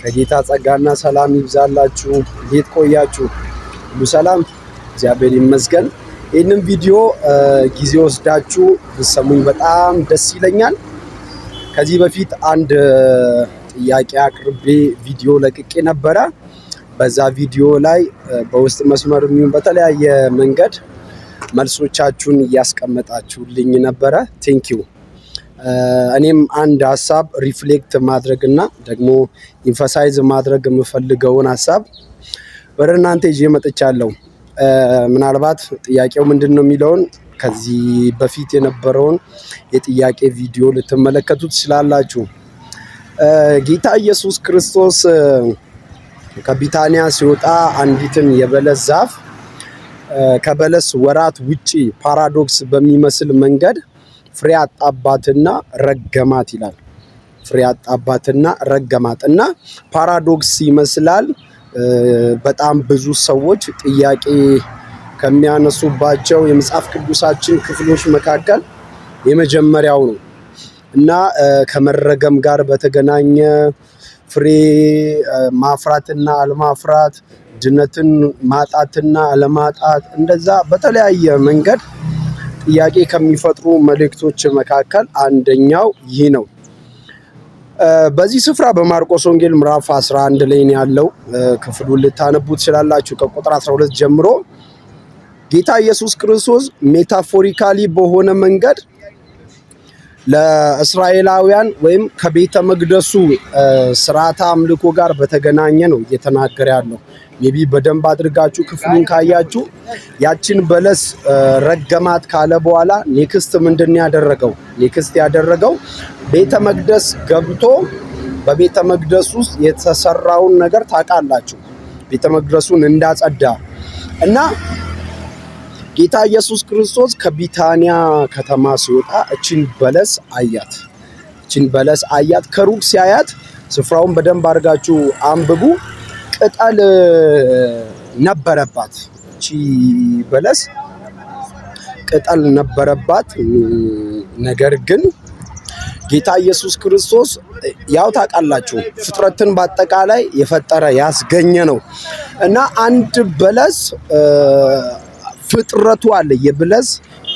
ከጌታ ጸጋና ሰላም ይብዛላችሁ። እንዴት ቆያችሁ? ሁሉ ሰላም? እግዚአብሔር ይመስገን። ይህንን ቪዲዮ ጊዜ ወስዳችሁ ብትሰሙኝ በጣም ደስ ይለኛል። ከዚህ በፊት አንድ ጥያቄ አቅርቤ ቪዲዮ ለቅቄ ነበረ። በዛ ቪዲዮ ላይ በውስጥ መስመር የሚሆን በተለያየ መንገድ መልሶቻችሁን እያስቀመጣችሁልኝ ነበረ። ቴንኪዩ። እኔም አንድ ሀሳብ ሪፍሌክት ማድረግና ደግሞ ኢንፈሳይዝ ማድረግ የምፈልገውን ሀሳብ ወደ እናንተ ይዤ መጥቻለሁ። ምናልባት ጥያቄው ምንድን ነው የሚለውን ከዚህ በፊት የነበረውን የጥያቄ ቪዲዮ ልትመለከቱ ትችላላችሁ። ጌታ ኢየሱስ ክርስቶስ ከቢታንያ ሲወጣ አንዲትን የበለስ ዛፍ ከበለስ ወራት ውጪ ፓራዶክስ በሚመስል መንገድ ፍሬ አጣባትና ረገማት ይላል። ፍሬ አጣባትና ረገማት እና ፓራዶክስ ይመስላል። በጣም ብዙ ሰዎች ጥያቄ ከሚያነሱባቸው የመጽሐፍ ቅዱሳችን ክፍሎች መካከል የመጀመሪያው ነው እና ከመረገም ጋር በተገናኘ ፍሬ ማፍራትና አለማፍራት፣ ድነትን ማጣትና አለማጣት፣ እንደዛ በተለያየ መንገድ ጥያቄ ከሚፈጥሩ መልእክቶች መካከል አንደኛው ይህ ነው። በዚህ ስፍራ በማርቆስ ወንጌል ምዕራፍ 11 ላይ ያለው ክፍሉን ልታነቡ ትችላላችሁ። ከቁጥር 12 ጀምሮ ጌታ ኢየሱስ ክርስቶስ ሜታፎሪካሊ በሆነ መንገድ ለእስራኤላውያን ወይም ከቤተ መቅደሱ ስርዓተ አምልኮ ጋር በተገናኘ ነው እየተናገረ ያለው። ሜቢ በደንብ አድርጋችሁ ክፍሉን ካያችሁ ያችን በለስ ረገማት ካለ በኋላ ኔክስት ምንድን ያደረገው? ኔክስት ያደረገው ቤተ መቅደስ ገብቶ በቤተ መቅደስ ውስጥ የተሰራውን ነገር ታውቃላችሁ። ቤተ መቅደሱን እንዳጸዳ እና ጌታ ኢየሱስ ክርስቶስ ከቢታንያ ከተማ ሲወጣ እቺን በለስ አያት። እቺን በለስ አያት። ከሩቅ ሲያያት ስፍራውን በደንብ አድርጋችሁ አንብቡ። ቅጠል ነበረባት። እቺ በለስ ቅጠል ነበረባት። ነገር ግን ጌታ ኢየሱስ ክርስቶስ ያው ታውቃላችሁ ፍጥረትን በአጠቃላይ የፈጠረ ያስገኘ ነው እና አንድ በለስ ፍጥረቱ አለ። የበለስ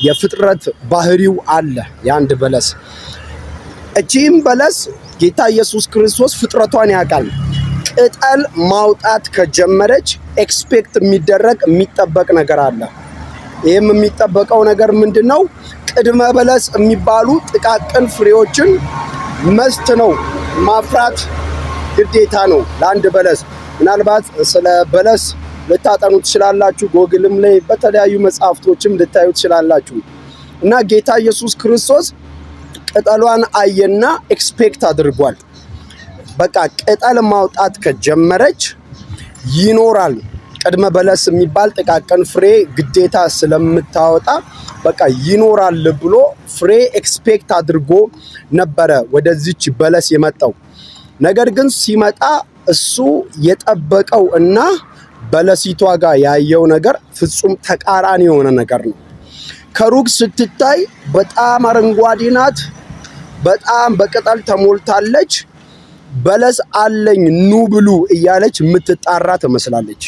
የፍጥረት ባህሪው አለ የአንድ በለስ። እቺም በለስ ጌታ ኢየሱስ ክርስቶስ ፍጥረቷን ያውቃል። ቅጠል ማውጣት ከጀመረች ኤክስፔክት የሚደረግ የሚጠበቅ ነገር አለ። ይህም የሚጠበቀው ነገር ምንድን ነው? ቅድመ በለስ የሚባሉ ጥቃቅን ፍሬዎችን መስት ነው ማፍራት ግዴታ ነው ለአንድ በለስ። ምናልባት ስለ በለስ ልታጠኑ ትችላላችሁ። ጎግልም ላይ በተለያዩ መጽሐፍቶችም ልታዩ ትችላላችሁ። እና ጌታ ኢየሱስ ክርስቶስ ቅጠሏን አየና ኤክስፔክት አድርጓል። በቃ ቅጠል ማውጣት ከጀመረች ይኖራል። ቅድመ በለስ የሚባል ጥቃቅን ፍሬ ግዴታ ስለምታወጣ በቃ ይኖራል ብሎ ፍሬ ኤክስፔክት አድርጎ ነበረ ወደዚች በለስ የመጣው። ነገር ግን ሲመጣ እሱ የጠበቀው እና በለሲቷ ጋር ያየው ነገር ፍጹም ተቃራኒ የሆነ ነገር ነው። ከሩቅ ስትታይ በጣም አረንጓዴ ናት። በጣም በቅጠል ተሞልታለች። በለስ አለኝ ኑ ብሉ እያለች የምትጣራ ትመስላለች።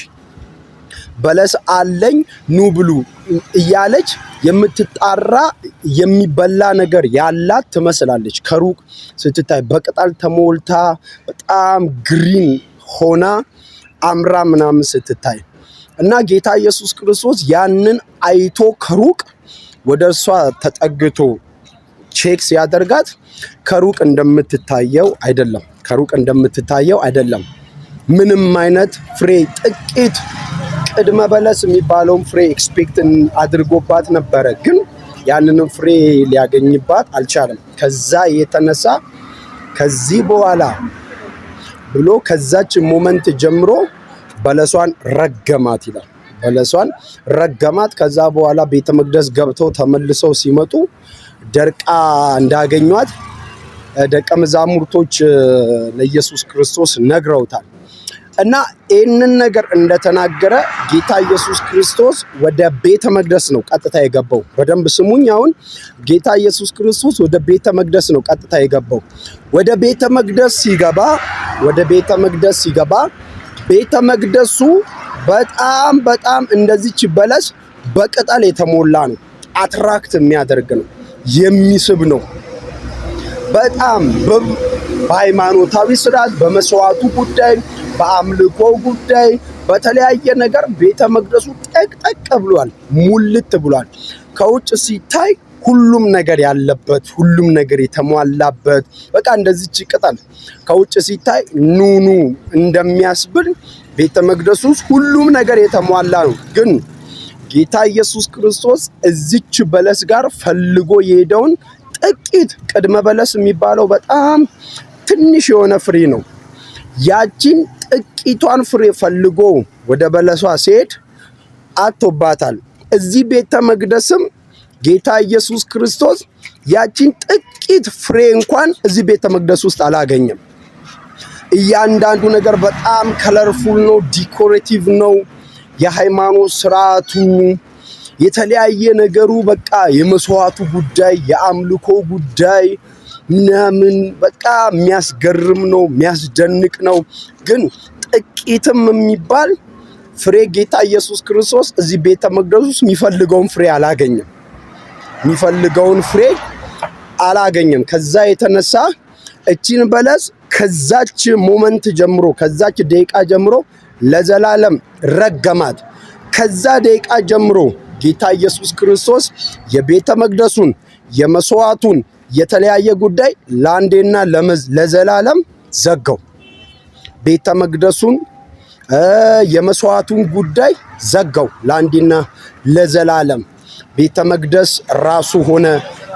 በለስ አለኝ ኑ ብሉ እያለች የምትጣራ የሚበላ ነገር ያላት ትመስላለች። ከሩቅ ስትታይ በቅጠል ተሞልታ በጣም ግሪን ሆና አምራ ምናምን ስትታይ እና ጌታ ኢየሱስ ክርስቶስ ያንን አይቶ ከሩቅ ወደ እሷ ተጠግቶ ቼክ ሲያደርጋት ከሩቅ እንደምትታየው አይደለም። ከሩቅ እንደምትታየው አይደለም። ምንም አይነት ፍሬ ጥቂት ቅድመ በለስ የሚባለውን ፍሬ ኤክስፔክት አድርጎባት ነበረ፣ ግን ያንንም ፍሬ ሊያገኝባት አልቻለም። ከዛ የተነሳ ከዚህ በኋላ ብሎ ከዛች ሞመንት ጀምሮ በለሷን ረገማት ይላል። በለሷን ረገማት። ከዛ በኋላ ቤተ መቅደስ ገብተው ተመልሰው ሲመጡ ደርቃ እንዳገኟት ደቀ መዛሙርቶች ለኢየሱስ ክርስቶስ ነግረውታል። እና ይህንን ነገር እንደተናገረ ጌታ ኢየሱስ ክርስቶስ ወደ ቤተ መቅደስ ነው ቀጥታ የገባው። በደንብ ስሙኝ። አሁን ጌታ ኢየሱስ ክርስቶስ ወደ ቤተ መቅደስ ነው ቀጥታ የገባው። ወደ ቤተ መቅደስ ሲገባ ቤተ መቅደሱ በጣም እንደዚች በለስ በቅጠል የተሞላ ነው። አትራክት የሚያደርግ ነው፣ የሚስብ ነው። በጣም በሃይማኖታዊ ስርዓት፣ በመስዋዕቱ ጉዳይ፣ በአምልኮ ጉዳይ፣ በተለያየ ነገር ቤተ መቅደሱ ጠቅጠቅ ብሏል፣ ሙልት ብሏል። ከውጭ ሲታይ ሁሉም ነገር ያለበት፣ ሁሉም ነገር የተሟላበት በቃ እንደዚች ቅጠል ከውጭ ሲታይ ኑኑ እንደሚያስብል ቤተ መቅደሱ ሁሉም ነገር የተሟላ ነው። ግን ጌታ ኢየሱስ ክርስቶስ እዚች በለስ ጋር ፈልጎ የሄደውን ጥቂት ቅድመ በለስ የሚባለው በጣም ትንሽ የሆነ ፍሬ ነው። ያቺን ጥቂቷን ፍሬ ፈልጎ ወደ በለሷ ሲሄድ አጥቶባታል። እዚህ ቤተ መቅደስም ጌታ ኢየሱስ ክርስቶስ ያቺን ጥቂት ፍሬ እንኳን እዚህ ቤተ መቅደስ ውስጥ አላገኘም። እያንዳንዱ ነገር በጣም ከለርፉል ነው፣ ዲኮሬቲቭ ነው። የሃይማኖት ስርዓቱ የተለያየ ነገሩ በቃ የመስዋዕቱ ጉዳይ፣ የአምልኮ ጉዳይ ምናምን በቃ የሚያስገርም ነው፣ የሚያስደንቅ ነው። ግን ጥቂትም የሚባል ፍሬ ጌታ ኢየሱስ ክርስቶስ እዚህ ቤተ መቅደስ ውስጥ የሚፈልገውን ፍሬ አላገኘም። ከዛ የተነሳ እቺን በለስ ከዛች ሞመንት ጀምሮ ከዛች ደቂቃ ጀምሮ ለዘላለም ረገማት። ከዛ ደቂቃ ጀምሮ ጌታ ኢየሱስ ክርስቶስ የቤተ መቅደሱን የመስዋዕቱን የተለያየ ጉዳይ ለአንዴና ለዘላለም ዘጋው። ቤተ መቅደሱን የመስዋዕቱን ጉዳይ ዘጋው ለአንዴና ለዘላለም። ቤተ መቅደስ ራሱ ሆነ።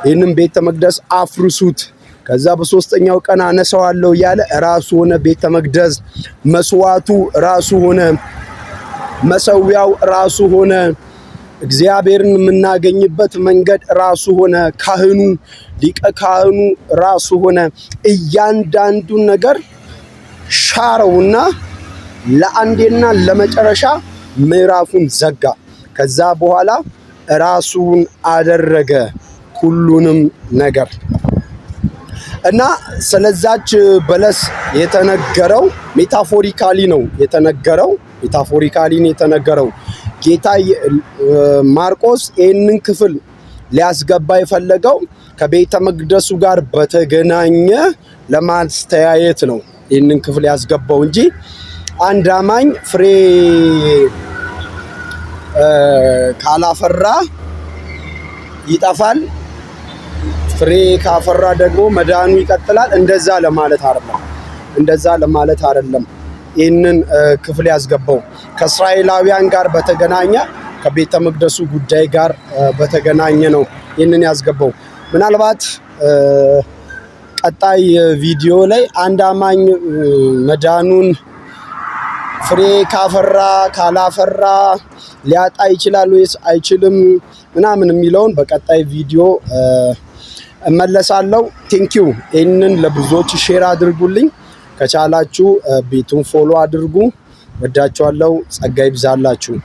ይህንን ቤተ መቅደስ አፍርሱት፣ ከዛ በሶስተኛው ቀን አነሳዋለሁ እያለ ራሱ ሆነ። ቤተ መቅደስ መስዋዕቱ ራሱ ሆነ፣ መሰዊያው ራሱ ሆነ፣ እግዚአብሔርን የምናገኝበት መንገድ ራሱ ሆነ፣ ካህኑ ሊቀ ካህኑ ራሱ ሆነ። እያንዳንዱን ነገር ሻረውና ለአንዴና ለመጨረሻ ምዕራፉን ዘጋ። ከዛ በኋላ ራሱን አደረገ ሁሉንም ነገር እና ስለዛች በለስ የተነገረው ሜታፎሪካሊ ነው የተነገረው። ጌታ ማርቆስ ይህንን ክፍል ሊያስገባ የፈለገው ከቤተ መቅደሱ ጋር በተገናኘ ለማስተያየት ነው ይህንን ክፍል ያስገባው እንጂ አንድ አማኝ ፍሬ ካላፈራ ይጠፋል፣ ፍሬ ካፈራ ደግሞ መዳኑ ይቀጥላል፣ እንደዛ ለማለት አይደለም። ይህንን ክፍል ያስገባው ከእስራኤላውያን ጋር በተገናኘ ከቤተ መቅደሱ ጉዳይ ጋር በተገናኘ ነው ይህንን ያስገባው። ምናልባት ቀጣይ ቪዲዮ ላይ አንድ አማኝ መዳኑን ፍሬ ካፈራ ካላፈራ ሊያጣ ይችላል ወይስ አይችልም ምናምን የሚለውን በቀጣይ ቪዲዮ እመለሳለሁ። ቴንኪው። ይህንን ለብዙዎች ሼር አድርጉልኝ። ከቻላችሁ ቤቱን ፎሎ አድርጉ። ወዳችኋለሁ። ጸጋ ይብዛላችሁ።